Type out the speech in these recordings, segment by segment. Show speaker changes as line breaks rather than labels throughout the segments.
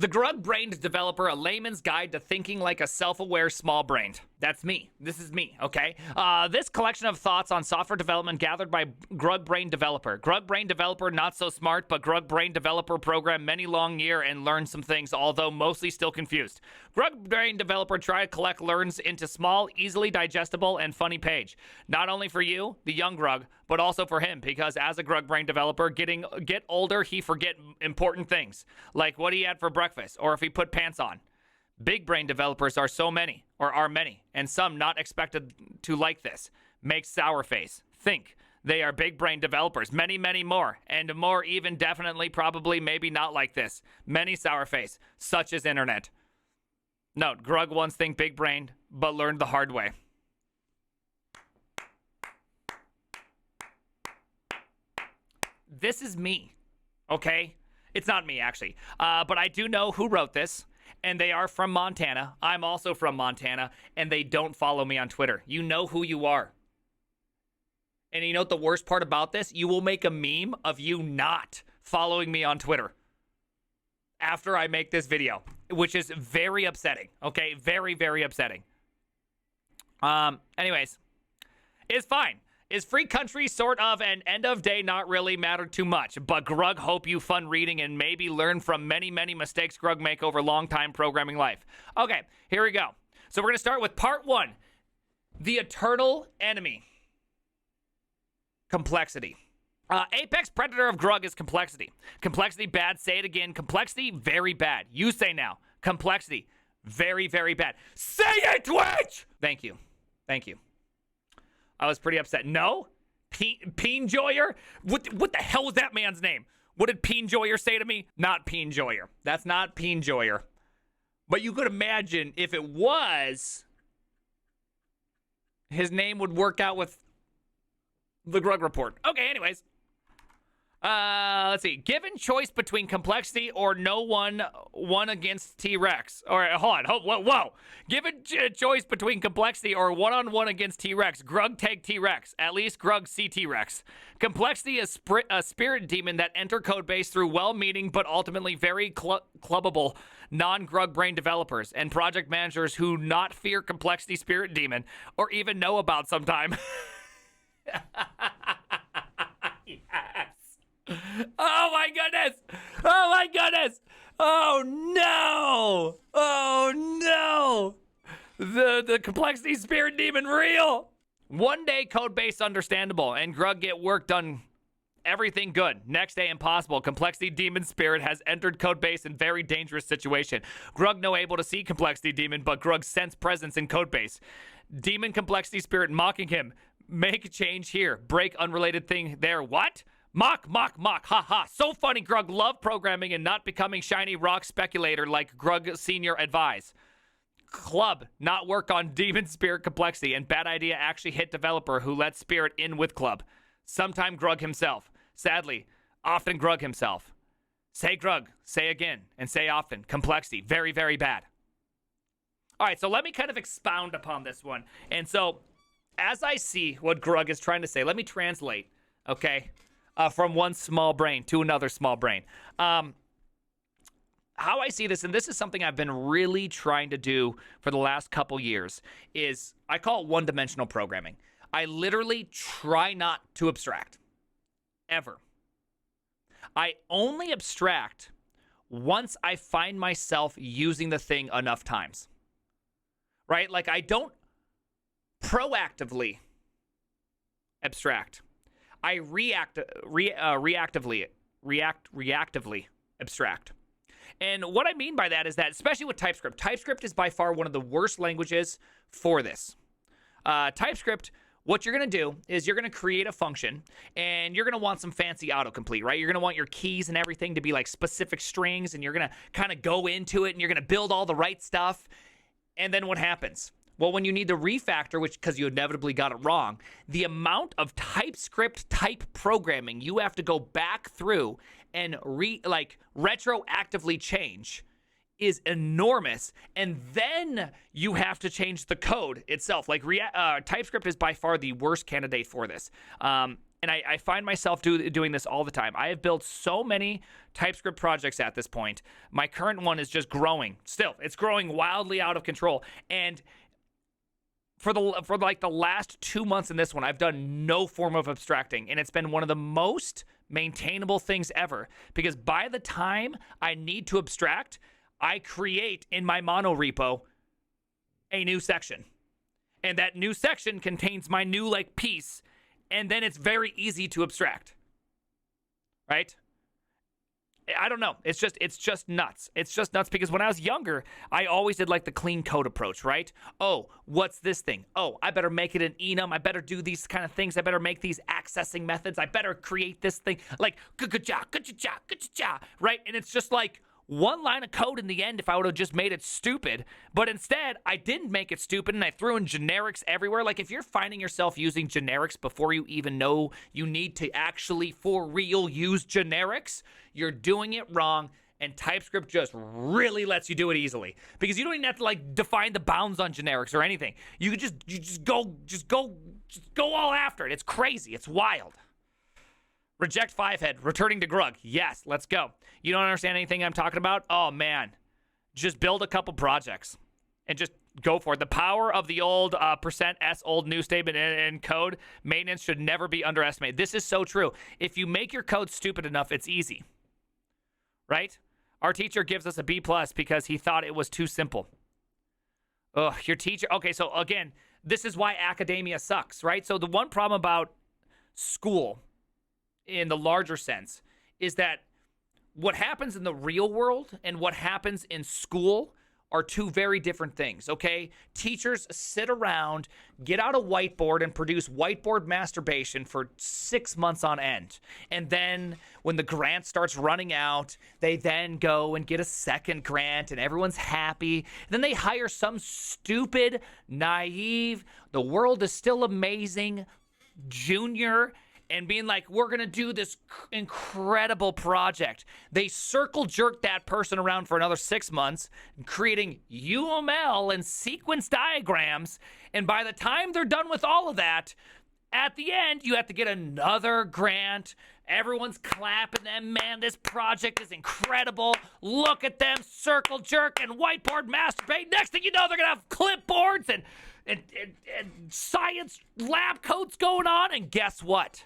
The Grug-brained developer, a layman's guide to thinking like a self-aware small-brained. That's me. This is me, okay? This collection of thoughts on software development gathered by Grug-brained developer. Grug-brained developer, not so smart, but Grug-brained developer program many long year and learned some things, although mostly still confused. Grug-brained developer try to collect learns into small, easily digestible, and funny page. Not only for you, the young Grug, but also for him, because as a Grug-brained developer, get older, he forget important things, like what he had for breakfast, or if he put pants on. Big brain developers are many, and some not expected to like this. Make sour face. Think. They are big brain developers. Many, many more. And more even definitely, probably, maybe not like this. Many sour face. Such as internet. Note, Grug once think big brained, but learned the hard way. This is me. Okay? It's not me, actually. But I do know who wrote this. And they are from Montana. I'm also from Montana, and they don't follow me on Twitter. You know who you are. And you know what the worst part about this? You will make a meme of you not following me on Twitter after I make this video, which is very upsetting. Okay, very, very upsetting. Anyways, it's fine. Is free country sort of an end of day not really matter too much, but Grug hope you fun reading and maybe learn from many, many mistakes Grug make over long time programming life. Okay, here we go. So we're going to start with part 1. The eternal enemy. Complexity. Apex predator of Grug is complexity. Complexity bad, say it again. Complexity very bad. You say now. Complexity very, very bad. Say it, Twitch! Thank you. Thank you. I was pretty upset. No? Peenjoyer? What the hell was that man's name? What did Peenjoyer say to me? Not Peenjoyer. That's not Peenjoyer. But you could imagine if it was, his name would work out with the Grug report. Okay, anyways. Let's see. Given choice between complexity or no one against T-Rex. All right, hold on. Whoa. Given choice between complexity or one-on-one against T-Rex, Grug take T-Rex. At least Grug see T-Rex. Complexity is a spirit demon that enter codebase through well-meaning but ultimately very clubbable non-Grug brain developers and project managers who not fear complexity spirit demon or even know about sometime. Oh my goodness! Oh my goodness! Oh no! Oh no! The complexity spirit demon real! One day code base understandable and Grug get work done. Everything good. Next day impossible. Complexity demon spirit has entered code base in very dangerous situation. Grug no able to see complexity demon, but Grug sense presence in code base. Demon complexity spirit mocking him. Make change here. Break unrelated thing there. What? Mock. Ha ha. So funny, Grug. Love programming and not becoming shiny rock speculator like Grug senior advise. Club. Not work on demon spirit complexity and bad idea actually hit developer who let spirit in with club. Sometime Grug himself. Sadly, often Grug himself. Say Grug. Say again. And say often. Complexity. Very, very bad. All right, so let me kind of expound upon this one. And so, as I see what Grug is trying to say, let me translate, okay, from one small brain to another small brain. How I see this, and this is something I've been really trying to do for the last couple years, is I call it one-dimensional programming. I literally try not to abstract, ever. I only abstract once I find myself using the thing enough times, right? Like I don't proactively abstract. I reactively abstract. And what I mean by that is that, especially with TypeScript is by far one of the worst languages for this. TypeScript, what you're going to do is you're going to create a function, and you're going to want some fancy autocomplete, right? You're going to want your keys and everything to be like specific strings, and you're going to kind of go into it, and you're going to build all the right stuff. And then what happens? Well, when you need to refactor, which because you inevitably got it wrong, the amount of TypeScript type programming you have to go back through and retroactively change is enormous. And then you have to change the code itself. Like TypeScript is by far the worst candidate for this. And I find myself doing this all the time. I have built so many TypeScript projects at this point. My current one is just growing. Still, it's growing wildly out of control. And for like the last 2 months in this one, I've done no form of abstracting, and it's been one of the most maintainable things ever. Because by the time I need to abstract, I create in my mono repo a new section, and that new section contains my new like piece. And then it's very easy to abstract, right? I don't know. It's just nuts. It's just nuts because when I was younger, I always did like the clean code approach, right? Oh, what's this thing? Oh, I better make it an enum. I better do these kind of things. I better make these accessing methods. I better create this thing like right? And it's just like one line of code in the end if I would have just made it stupid. But instead, I didn't make it stupid, and I threw in generics everywhere. Like, if you're finding yourself using generics before you even know you need to actually, for real, use generics, you're doing it wrong, and TypeScript just really lets you do it easily. Because you don't even have to, like, define the bounds on generics or anything. You could just go all after it. It's crazy. It's wild. Reject 5-head, returning to Grug. Yes, let's go. You don't understand anything I'm talking about? Oh, man. Just build a couple projects and just go for it. The power of the old %s old new statement in code maintenance should never be underestimated. This is so true. If you make your code stupid enough, it's easy, right? Our teacher gives us a B+ because he thought it was too simple. Ugh, your teacher. Okay, so again, this is why academia sucks, right? So the one problem about school in the larger sense is that what happens in the real world and what happens in school are two very different things, okay? Teachers sit around, get out a whiteboard, and produce whiteboard masturbation for 6 months on end. And then when the grant starts running out, they then go and get a second grant, and everyone's happy. Then they hire some stupid, naive, the world is still amazing junior, and being like, we're going to do this incredible project. They circle jerk that person around for another 6 months, creating UML and sequence diagrams. And by the time they're done with all of that, at the end, you have to get another grant. Everyone's clapping them. Man, this project is incredible. Look at them circle jerk and whiteboard masturbate. Next thing you know, they're going to have clipboards and science lab coats going on. And guess what?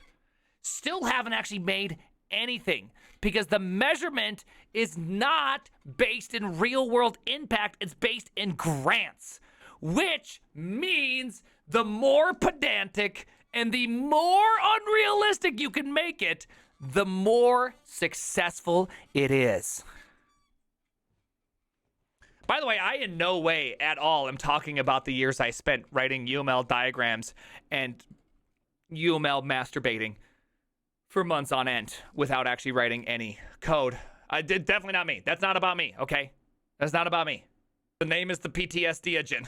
Still haven't actually made anything because the measurement is not based in real world impact. It's based in grants, which means the more pedantic and the more unrealistic you can make it, the more successful it is. By the way, I in no way at all am talking about the years I spent writing UML diagrams and UML masturbating for months on end without actually writing any code. Definitely not me. That's not about me, okay? That's not about me. The name is the PTSD agent.